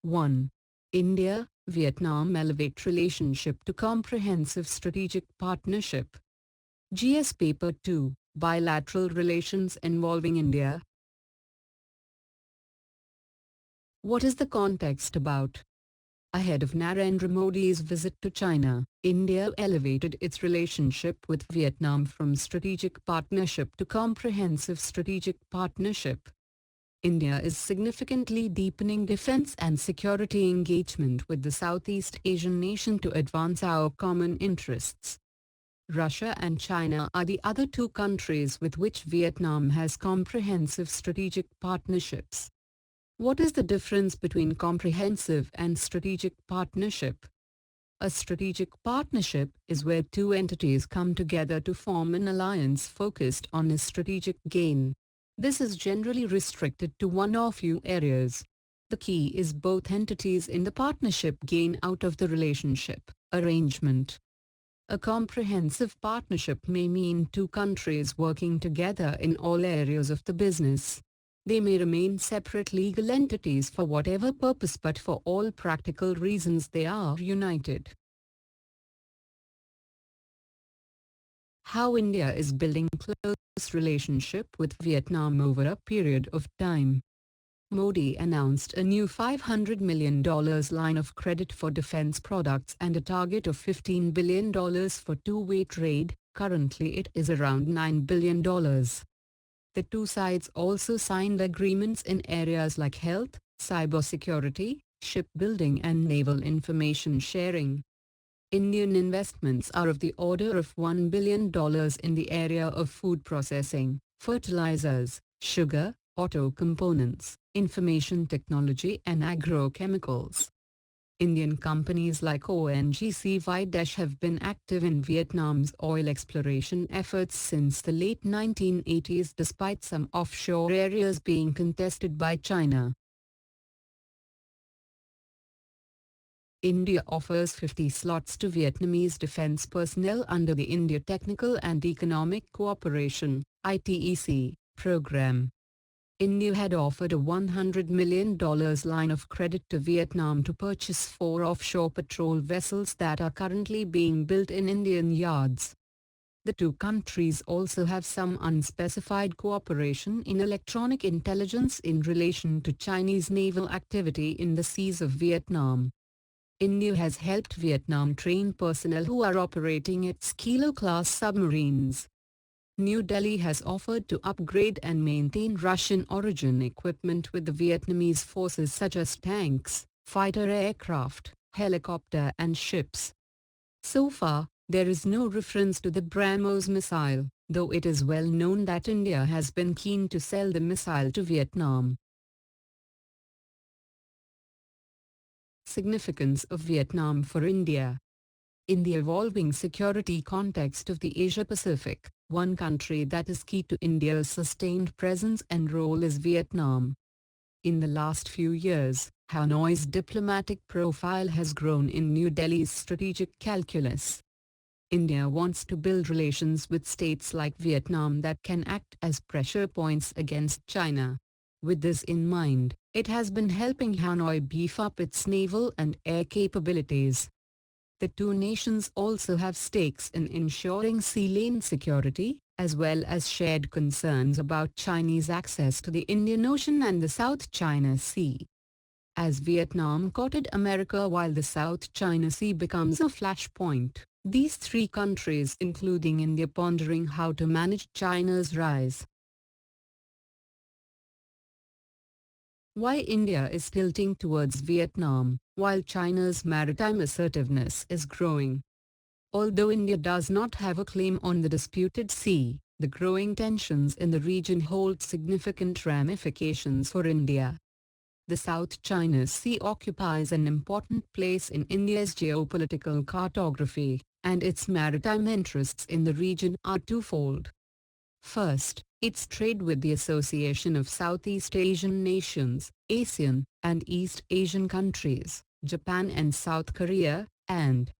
1. India-Vietnam elevate relationship to comprehensive strategic partnership. GS Paper 2, Bilateral relations involving India. What is the context about? Ahead of Narendra Modi's visit to China, India elevated its relationship with Vietnam from strategic partnership to comprehensive strategic partnership. India is significantly deepening defense and security engagement with the Southeast Asian nation to advance our common interests. Russia and China are the other two countries with which Vietnam has comprehensive strategic partnerships. What is the difference between comprehensive and strategic partnership? A strategic partnership is where two entities come together to form an alliance focused on a strategic gain. This is generally restricted to one or few areas. The key is both entities in the partnership gain out of the relationship, arrangement. A comprehensive partnership may mean two countries working together in all areas of the business. They may remain separate legal entities for whatever purpose, but for all practical reasons they are united. How India is building close relationship with Vietnam over a period of time. Modi announced a new $500 million line of credit for defense products and a target of $15 billion for two-way trade. Currently it is around $9 billion. The two sides also signed agreements in areas like health, cybersecurity, shipbuilding and naval information sharing. Indian investments are of the order of $1 billion in the area of food processing, fertilizers, sugar, auto components, information technology and agrochemicals. Indian companies like ONGC Videsh have been active in Vietnam's oil exploration efforts since the late 1980s, despite some offshore areas being contested by China. India offers 50 slots to Vietnamese defense personnel under the India Technical and Economic Cooperation (ITEC) program. India had offered a $100 million line of credit to Vietnam to purchase 4 offshore patrol vessels that are currently being built in Indian yards. The two countries also have some unspecified cooperation in electronic intelligence in relation to Chinese naval activity in the seas of Vietnam. India has helped Vietnam train personnel who are operating its Kilo-class submarines. New Delhi has offered to upgrade and maintain Russian origin equipment with the Vietnamese forces such as tanks, fighter aircraft, helicopter and ships. So far, there is no reference to the BrahMos missile, though it is well known that India has been keen to sell the missile to Vietnam. Significance of Vietnam for India. In the evolving security context of the Asia-Pacific, one country that is key to India's sustained presence and role is Vietnam. In the last few years, Hanoi's diplomatic profile has grown in New Delhi's strategic calculus. India wants to build relations with states like Vietnam that can act as pressure points against China. With this in mind, it has been helping Hanoi beef up its naval and air capabilities. The two nations also have stakes in ensuring sea lane security, as well as shared concerns about Chinese access to the Indian Ocean and the South China Sea. As Vietnam courted America while the South China Sea becomes a flashpoint, these three countries including India pondering how to manage China's rise. Why India is tilting towards Vietnam, while China's maritime assertiveness is growing. Although India does not have a claim on the disputed sea, the growing tensions in the region hold significant ramifications for India. The South China Sea occupies an important place in India's geopolitical cartography, and its maritime interests in the region are twofold. First, its trade with the Association of Southeast Asian Nations, ASEAN, and East Asian countries, Japan and South Korea, and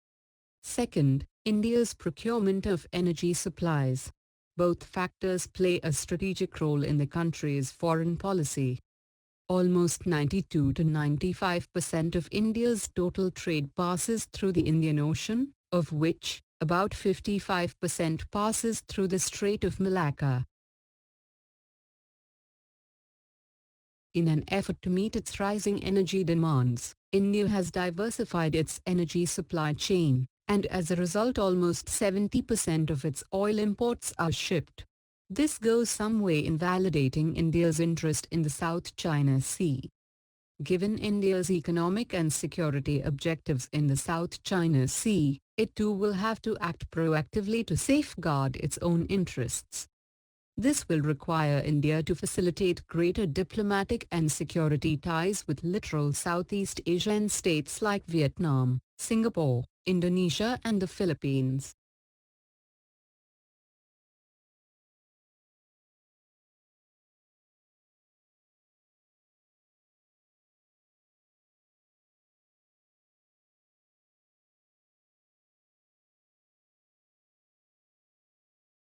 second, India's procurement of energy supplies. Both factors play a strategic role in the country's foreign policy. Almost 92 to 95% of India's total trade passes through the Indian Ocean, of which, about 55% passes through the Strait of Malacca. In an effort to meet its rising energy demands, India has diversified its energy supply chain, and as a result almost 70% of its oil imports are shipped. This goes some way in validating India's interest in the South China Sea. Given India's economic and security objectives in the South China Sea, it too will have to act proactively to safeguard its own interests. This will require India to facilitate greater diplomatic and security ties with littoral Southeast Asian states like Vietnam, Singapore, Indonesia and the Philippines.